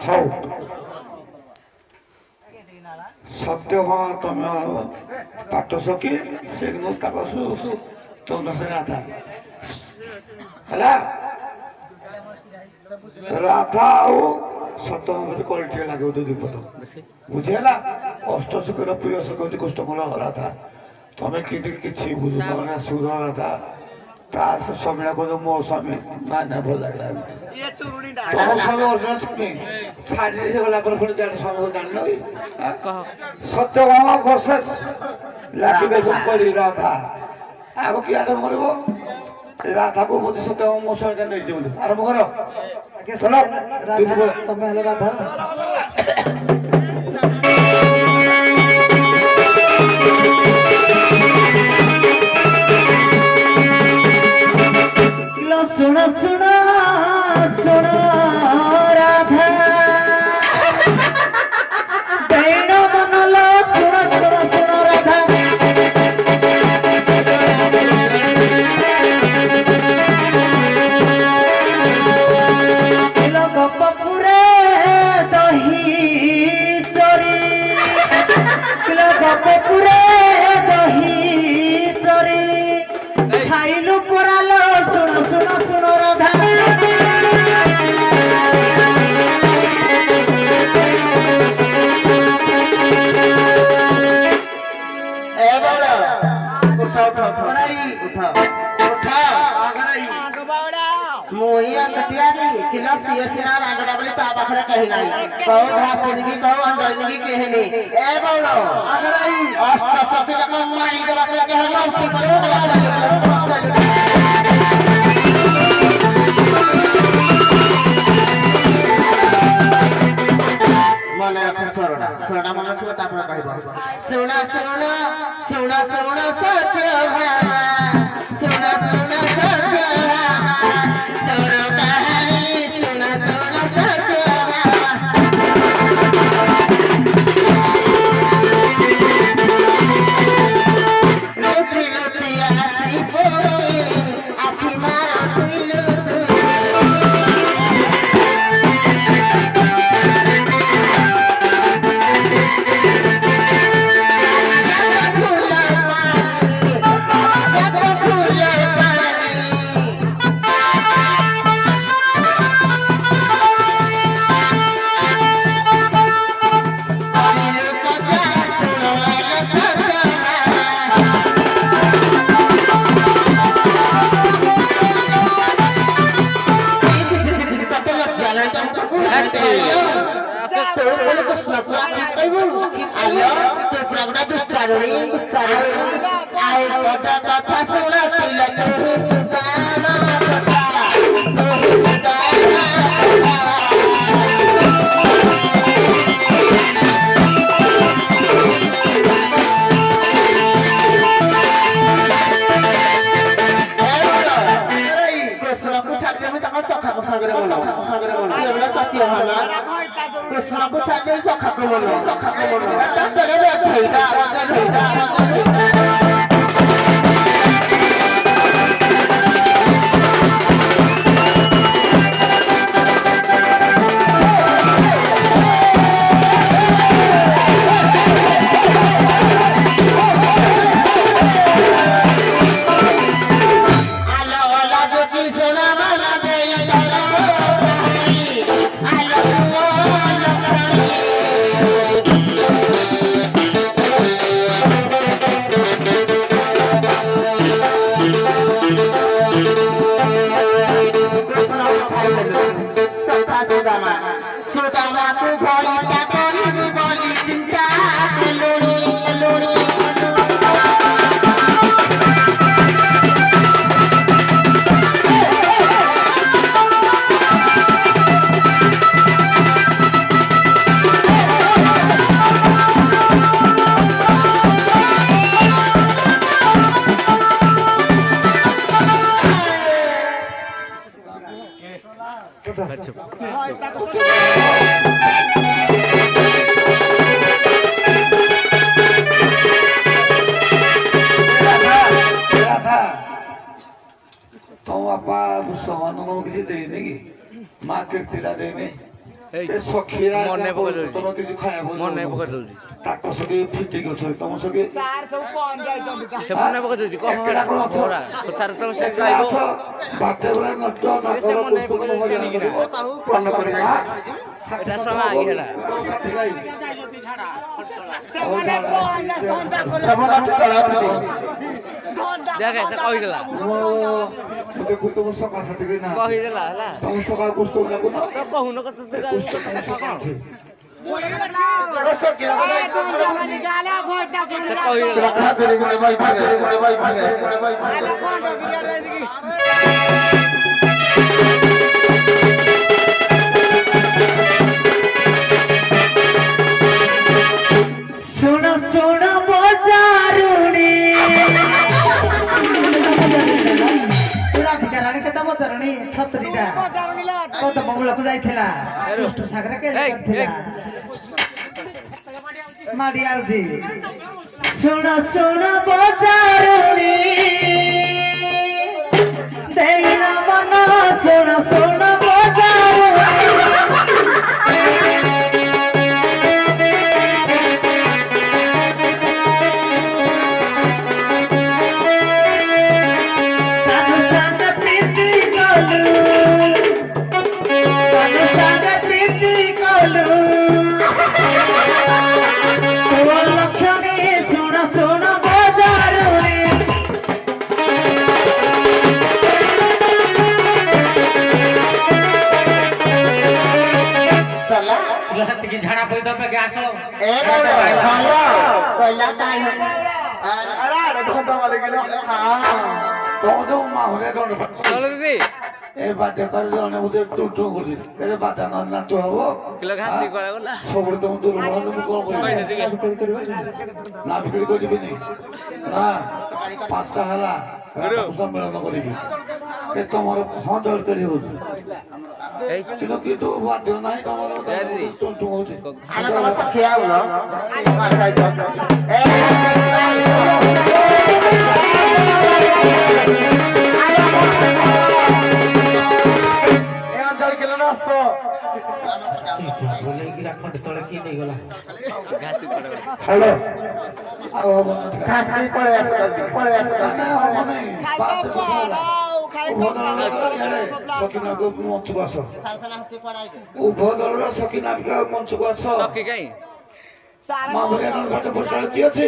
ହଉ ସତ୍ୟ ହଁ ତମେ ପାଠ ସକି ସେ କିନ୍ତୁ ତାଙ୍କ ତମ ସେ ରାଧା ହେଲା ରାଧା ଆଉ ସତ୍ୟ ମତେ କଳି ଟିକେ ଲାଗିବ ଦୁଇପଦ ବୁଝି ହେଲା ଅଷ୍ଟ ସୁଖର ପ୍ରିୟ ସୁଖ ହଉଛି କୃଷ୍ଣଙ୍କର ରାଧା ତମେ କିଛି ବୁଝୁନ ସୁର ରାଧା ତା ସ୍ୱାମୀଟା କହୁଛ ମୋ ସ୍ୱାମୀ ନାଇଁ ନାଇଁ ଭଲ ଲାଗିଲା ତମ ସ୍ୱାମୀ ଅର୍ଜୁନ ସ୍ୱାମୀ ଛାଡ଼ି ଦେଇ ଗଲା ପରେ ପୁଣି ତାର ସ୍ୱାମୀକୁ ଜାଣିଲ ସତ୍ୟଭାମା ବର୍ଷେସ ଲାଗିବେ କଳି ରାଧା ଆଗ କିଏ ଆରମ୍ଭ କରିବ ରାଧାକୁ ବୁଝି ସତ୍ୟଭାମା ମୋ ସ୍ୱାମୀଟା ନେଇଛି ବୋଲି ଆରମ୍ଭ କର ତମେ ହେଲେ ରାଧା सुन सुन सुन राधा बैण मन लो सुन सुन सुन राधा गपपुरे दही चोरी गपपुरे दही चोरी खाइलु पुरालो सुन सुन सुन राधा ए बोलो उठा उठा उठा उठा मोहिया कटियारी किला सीएसना रांगड़ा बोले ता पाखरे कहि नाही कहू घासिनी की कहू अंजनी की कहनी ए बोलो अष्ट सफिला को मारी के बाकला के हम की करबो मने रख सोना मन रखबो तापर कहबो सोना सोना सोना सोना सत्य भामा सोना सोना सत्य भामा तोरो कहानी सोना सोना सत्य भामा लुची लुची आसी पोई आखी मारो तुइलु कृष्ण को छाते सखा को बोलो तेरे धैर्य सुदामा को भोली पापरी बोली चिंता लोनी लोनी तो आपा किसी देने की माँ कीर्तिला देने ଏ ସଖିରା ମନେ ପକେଇ ଦଉଛି। ତମ କିଛି ଖାଇବାକୁ ମନେ ଦଉନ। ପକେଇ ଦଉଛି ତାଙ୍କ ସଙ୍ଗେ ଫିଟିକି ଅଛ ତମ ସଙ୍ଗେ ସେ ମନେ ପକେଇ ଦଉଛି କହ ଏକେଡା କଣ ଅଛ? ସାର ତ ସେ ଏକେଡା ଗାଇବ ଅଛ? ବାଟେ ଗୁଡା ନଚ ନାଚ ସେ ମନେ ପୁସ୍ତକ ପକେଇ ଭଜନ ଜାଣିକିନା। କରିବ। ପାନ କରିବ। ଏଟା ସମୟ ହେଇଗଲା ସାଥି ଗାଇ। ସେମାନେ ଟଳା ଥିଲେ ଦେଖେ ସେ କହିଦେଲା ଦେଖୁ ତମ ସକାଳ ସାଥି ଗାଇ ନା କହିଦେଲା ହେଲା ତମ ସକାଳ ପୁସ୍ତକ ଲାଗୁନ ତ କହୁନ କତ ତୁ ଗାଇବୁ ପୁସ୍ତକ ତମ ସକାଳ ଅଛି ସେ କହିଦେଲା ହାତ ଧରି ଗୋଳେ ବାଇ ଭାগে सुन सुन बजारुणी राधिकाराणी केता बजारुणी छत्रीटा कत बंगला को जाइथिला दुष्ट सागर के जाइथिला माडी आउजी सुन सुन बजारुणी देला मन सुन सुन बजारुणी झाड़ा पड़ी तो पे गैस हो ए बोलो हेलो पहिला काय हो अरे ढोबा वाले किलो हां ତମ ମାହୁରେ ଦଣ୍ଡ চলো দিদি ଏ ବାଧ୍ୟ କରି ଜଣେ ମୋତେ ଟୁଟୁ କରୁଛି କେବେ ବାଧ୍ୟ ନ ନାଚ ହବ কিলো ঘাসি করা গলা ସବୁବେଳେ ତମ ଦୁର୍ବଳ ମୁଁ କଣ କରିବି ନା ବିକ୍ରି କରିବିନି ନା 5ଟା ହେଲା ସମ୍ମିଳନ କରିବି କେ ତମର ହଁ ଦରକାରୀ ହଉଛି କିନ୍ତୁ ବାଧ୍ୟ ନାହିଁ ତମର ଟୁଟୁ ହଉଛି ana kama sakia ulo masai jo e anjal kilo na so बोले कि रखो तोले की नहीं गला ঘাসি করা গলা ହ୍ୟାଲୋ ଆଉ ହବ ନା kasi pore aso ନା ହବ ନାହିଁ ସଖିନାକୁ ମଞ୍ଚକୁ ଆସ ଉଭୟ ଦଳର ସଖିନାବିକା ମଞ୍ଚକୁ ଆସ সকি কাই ମାମୁରିଆ ଘାଟ ପଠାଳ କିଏ ଅଛି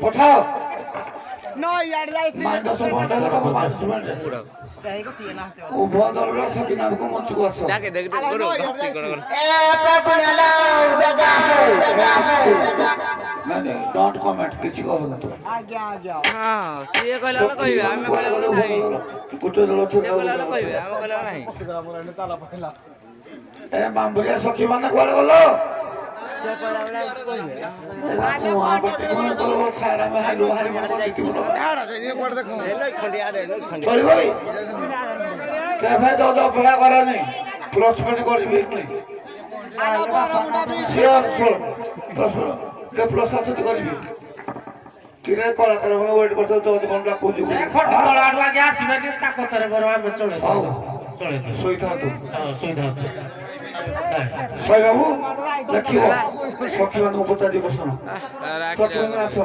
ପଠାଅ ମାଇନସ ପଠାଇଲେ ତମ ମାଇନସ পুরো ଉଭୟ ଦଳର ସଖିନାବିକ ମଞ୍ଚକୁ ଆସ যাকে দেখ দেখ করো ঘাসি করা গলা e papunala daga ନାଇଁ ଡୋଣ୍ଟ କମେଣ୍ଟ କିଛି କହନା ତୁ হ্যাঁ সিଏ କହିଲା ବେଳେ କହିବେ ଆମେ କହିଲା ବେଳେ ନାହିଁ ଗୋଟେ ଦଳ ସିଏ କହିଲା ବେଳେ କହିବେ ଆମେ କହିଲା ବେଳେ ନାହିଁ ଏ ମାମୁରିଆ ସଖୀ ମାନେ କୁଆଡେ ଗଲ ଅପେକ୍ଷା କରନି ପ୍ଲସ୍ ପଏଣ୍ଟ କରିବି ପ୍ଲସ୍ ଅଛନ୍ତି କରିବି କିରେ କଳାକାର ମାନେ ୱେଟ୍ କରୁଥିବ ତ କଣ ଡାକୁଛି खट तोला आडवा गया सिमे दिन ताको तरे बरवा में चले ହଉ चले ଶୋଇଥାନ୍ତୁ सुविधा ଶୋଇବାବୁ ଦେଖିବ ସଖୀ ମାନଙ୍କୁ ପଚାରି ବସଣ ରାଖି ସଖୀ ମାନେ ଆସ